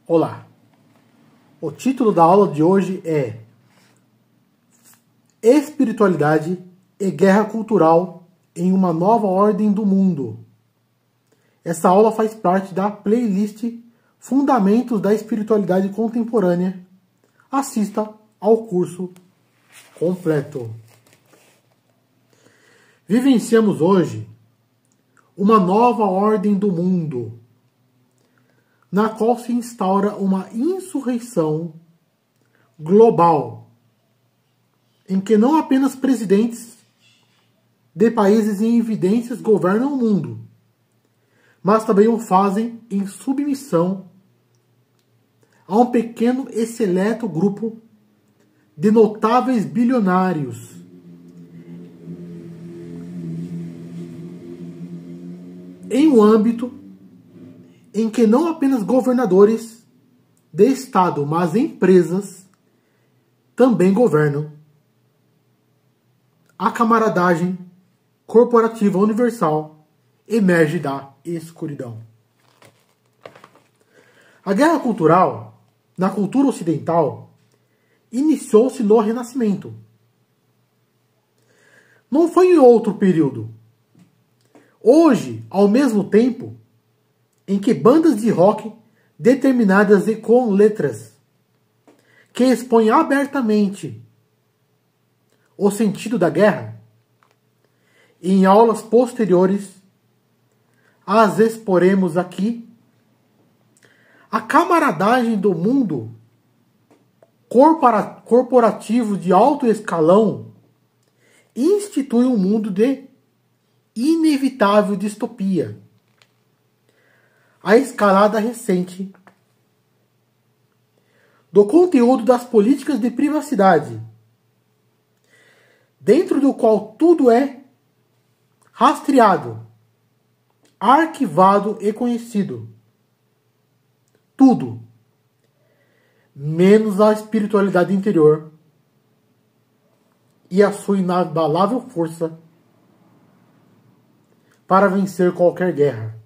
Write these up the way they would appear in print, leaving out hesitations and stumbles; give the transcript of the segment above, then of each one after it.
Olá! O título da aula de hoje é Espiritualidade e Guerra Cultural em uma Nova Ordem do Mundo. Essa aula faz parte da playlist Fundamentos da Espiritualidade Contemporânea. Assista ao curso completo. Vivenciamos hoje uma nova ordem do mundo, na qual se instaura uma insurreição global, em que não apenas presidentes de países em evidências governam o mundo, mas também o fazem em submissão a um pequeno e seleto grupo de notáveis bilionários, em um âmbito em que não apenas governadores de Estado, mas empresas também governam. A camaradagem corporativa universal emerge da escuridão. A guerra cultural, na cultura ocidental, iniciou-se no Renascimento. Não foi em outro período. Hoje, ao mesmo tempo em que bandas de rock determinadas e com letras que expõem abertamente o sentido da guerra, em aulas posteriores as exporemos aqui, a camaradagem do mundo corporativo de alto escalão institui um mundo de inevitável distopia. A escalada recente do conteúdo das políticas de privacidade, dentro do qual tudo é rastreado, arquivado e conhecido. Tudo, menos a espiritualidade interior e a sua inabalável força para vencer qualquer guerra.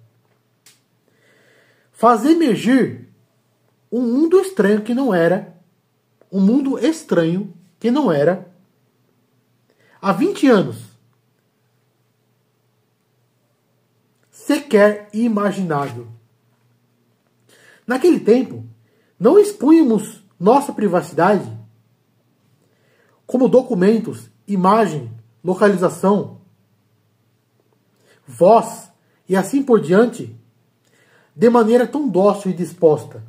Fazer emergir um mundo estranho que não era, há 20 anos, sequer imaginado. Naquele tempo, não expunhamos nossa privacidade como documentos, imagem, localização, voz e assim por diante, de maneira tão dócil e disposta.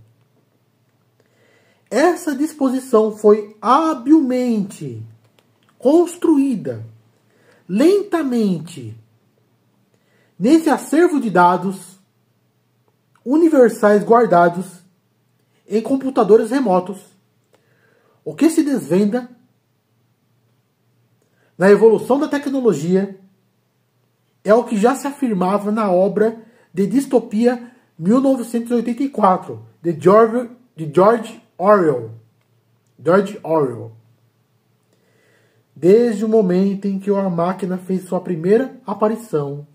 Essa disposição foi habilmente construída, lentamente, nesse acervo de dados universais guardados em computadores remotos, o que se desvenda na evolução da tecnologia é o que já se afirmava na obra de distopia 1984, de George Orwell. Desde o momento em que a máquina fez sua primeira aparição,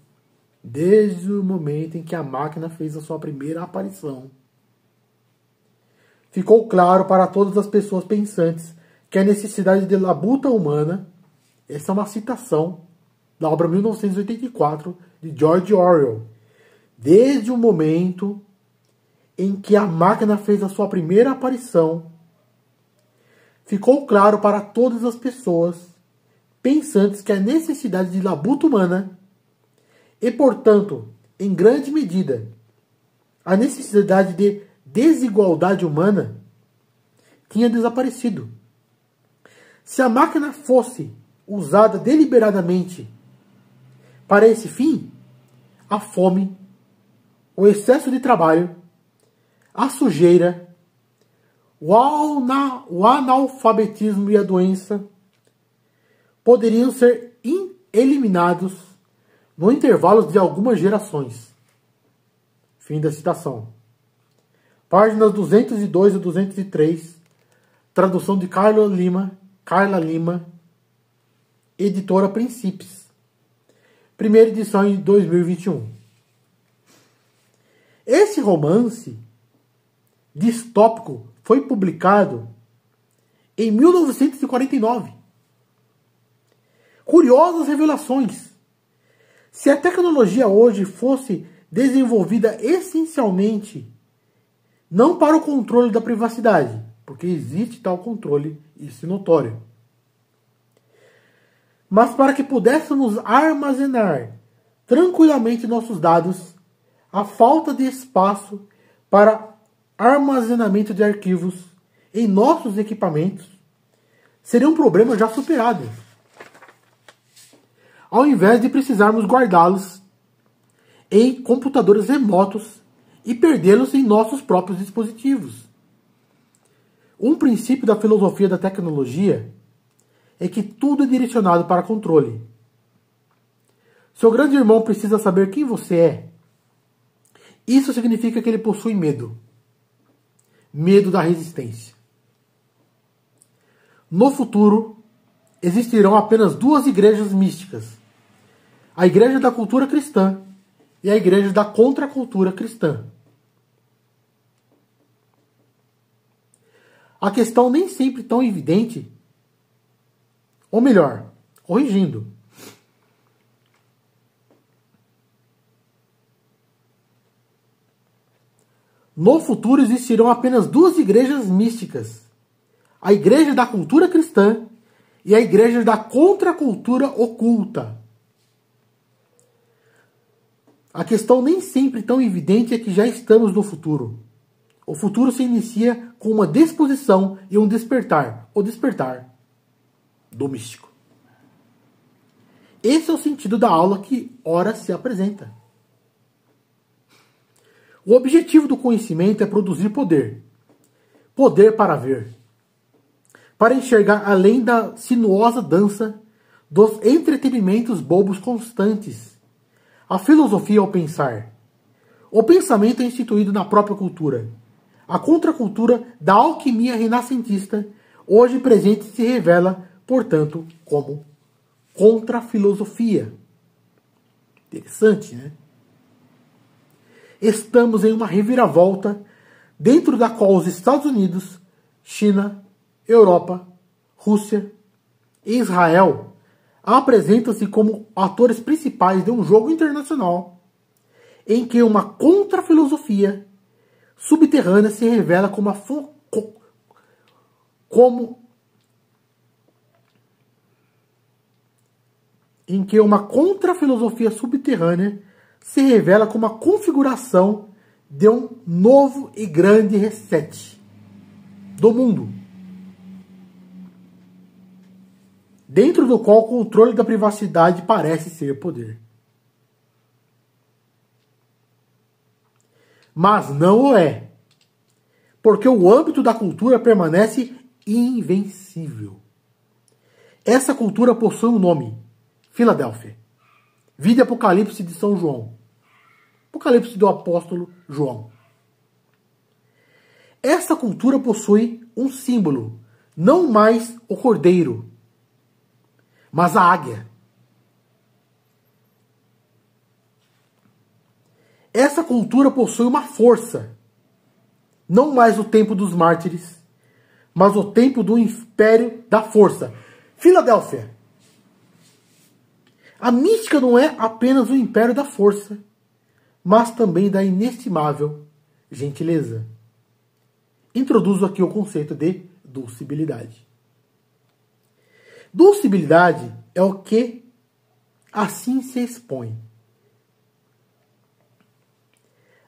ficou claro para todas as pessoas pensantes que a necessidade de labuta humana, essa é uma citação da obra 1984 de George Orwell, desde o momento em que a máquina fez a sua primeira aparição, ficou claro para todas as pessoas pensantes que a necessidade de labuta humana e, portanto, em grande medida, a necessidade de desigualdade humana tinha desaparecido. Se a máquina fosse usada deliberadamente para esse fim, a fome, o excesso de trabalho, a sujeira, o analfabetismo e a doença poderiam ser eliminados no intervalo de algumas gerações. Fim da citação. Páginas 202 e 203, tradução de Carla Lima, editora Princípios. Primeira edição em 2021. Esse romance distópico foi publicado em 1949. Curiosas revelações. Se a tecnologia hoje fosse desenvolvida essencialmente não para o controle da privacidade, porque existe tal controle, isso é notório, mas para que pudéssemos armazenar tranquilamente nossos dados, a falta de espaço para armazenamento de arquivos em nossos equipamentos seria um problema já superado, ao invés de precisarmos guardá-los em computadores remotos e perdê-los em nossos próprios dispositivos. Um princípio da filosofia da tecnologia é que tudo é direcionado para controle. Seu grande irmão precisa saber quem você é. Isso significa que ele possui medo. Medo da resistência. No futuro, existirão apenas duas igrejas místicas. A igreja da cultura cristã e a igreja da contracultura cristã. A questão nem sempre tão evidente, ou melhor, corrigindo. No futuro existirão apenas duas igrejas místicas. A igreja da cultura cristã e a igreja da contracultura oculta. A questão nem sempre tão evidente é que já estamos no futuro. O futuro se inicia com uma disposição e um despertar. O despertar do místico. Esse é o sentido da aula que ora se apresenta. O objetivo do conhecimento é produzir poder. Poder para ver. Para enxergar além da sinuosa dança dos entretenimentos bobos constantes. A filosofia é o pensar. O pensamento é instituído na própria cultura. A contracultura da alquimia renascentista, hoje presente, se revela, portanto, como contra-filosofia. Interessante, né? Estamos em uma reviravolta dentro da qual os Estados Unidos, China, Europa, Rússia e Israel apresentam-se como atores principais de um jogo internacional em que uma contra-filosofia subterrânea se revela como a configuração de um novo e grande reset do mundo, dentro do qual o controle da privacidade parece ser poder. Mas não o é, porque o âmbito da cultura permanece invencível. Essa cultura possui um nome: Filadélfia. Vide Apocalipse de São João. Apocalipse do apóstolo João. Essa cultura possui um símbolo, não mais o cordeiro, mas a águia. Essa cultura possui uma força, não mais o tempo dos mártires, mas o tempo do império da força. Filadélfia. A mística não é apenas o império da força, mas também da inestimável gentileza. Introduzo aqui o conceito de dulcibilidade. Dulcibilidade é o que assim se expõe.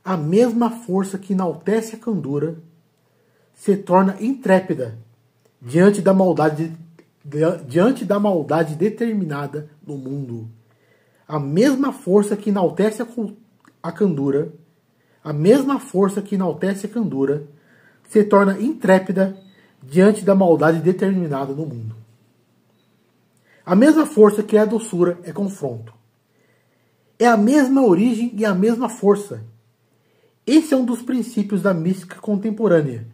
A mesma força que enaltece a candura se torna intrépida diante da maldade determinada no mundo. A mesma força que enaltece a candura se torna intrépida diante da maldade determinada no mundo. A mesma força que é a doçura é confronto. É a mesma origem e a mesma força. Esse é um dos princípios da mística contemporânea.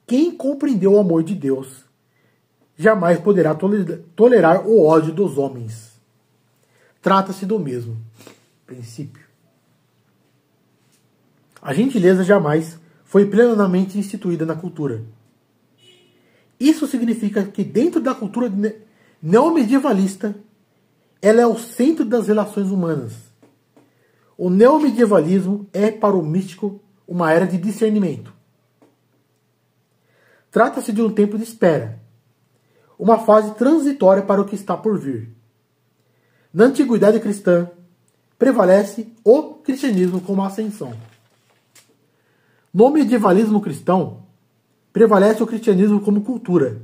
Quem compreendeu o amor de Deus jamais poderá tolerar o ódio dos homens. Trata-se do mesmo princípio. A gentileza jamais foi plenamente instituída na cultura. Isso significa que dentro da cultura neomedievalista, ela é o centro das relações humanas. O neomedievalismo é, para o místico, uma era de discernimento. Trata-se de um tempo de espera, uma fase transitória para o que está por vir. Na antiguidade cristã, prevalece o cristianismo como ascensão. No medievalismo cristão, prevalece o cristianismo como cultura.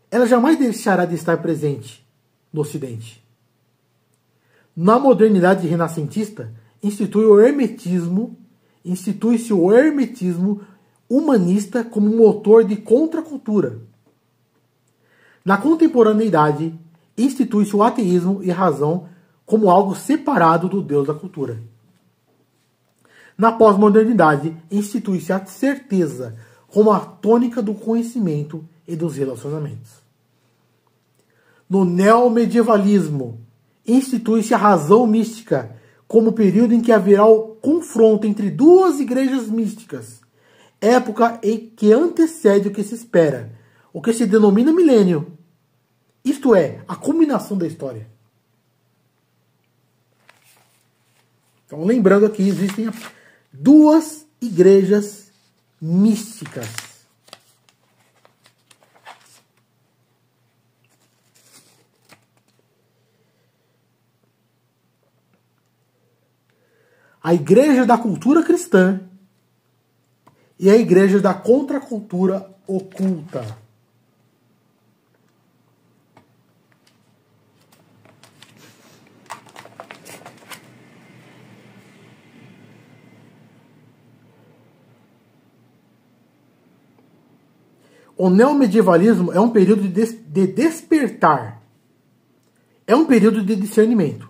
Ela jamais deixará de estar presente no Ocidente. Na modernidade renascentista, institui-se o hermetismo humanista como motor de contracultura. Na contemporaneidade, institui-se o ateísmo e a razão como algo separado do Deus da cultura. Na pós-modernidade, institui-se a certeza como a tônica do conhecimento e dos relacionamentos. No neomedievalismo, institui-se a razão mística como período em que haverá o confronto entre duas igrejas místicas, época em que antecede o que se espera, o que se denomina milênio, isto é, a culminação da história. Então, lembrando aqui, existem duas igrejas místicas. A igreja da cultura cristã e a igreja da contracultura oculta. O neomedievalismo é um período de despertar. É um período de discernimento.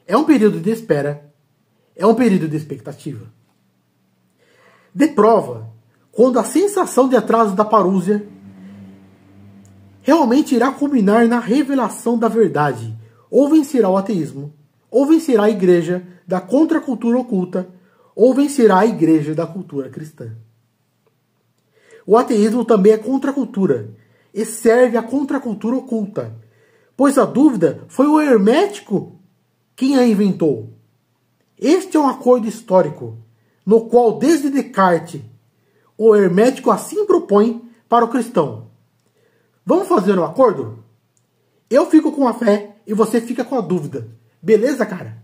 É um período de espera. É um período de expectativa. De prova, quando a sensação de atraso da parúzia realmente irá culminar na revelação da verdade, ou vencerá o ateísmo, ou vencerá a igreja da contracultura oculta, ou vencerá a igreja da cultura cristã. O ateísmo também é contracultura e serve à contracultura oculta, pois a dúvida foi o hermético quem a inventou. Este é um acordo histórico, no qual desde Descartes o hermético assim propõe para o cristão. Vamos fazer um acordo? Eu fico com a fé e você fica com a dúvida. Beleza, cara?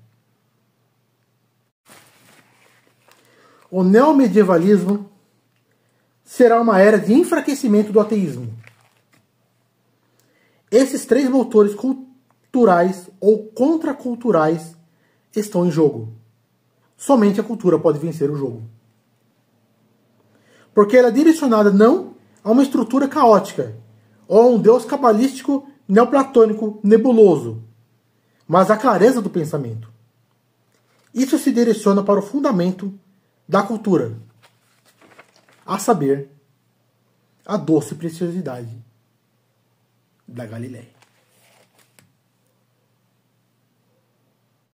O neomedievalismo será uma era de enfraquecimento do ateísmo. Esses três motores culturais ou contraculturais estão em jogo. Somente a cultura pode vencer o jogo. Porque ela é direcionada não a uma estrutura caótica, ou a um Deus cabalístico, neoplatônico, nebuloso, mas à clareza do pensamento. Isso se direciona para o fundamento da cultura, a saber, a doce preciosidade da Galileia.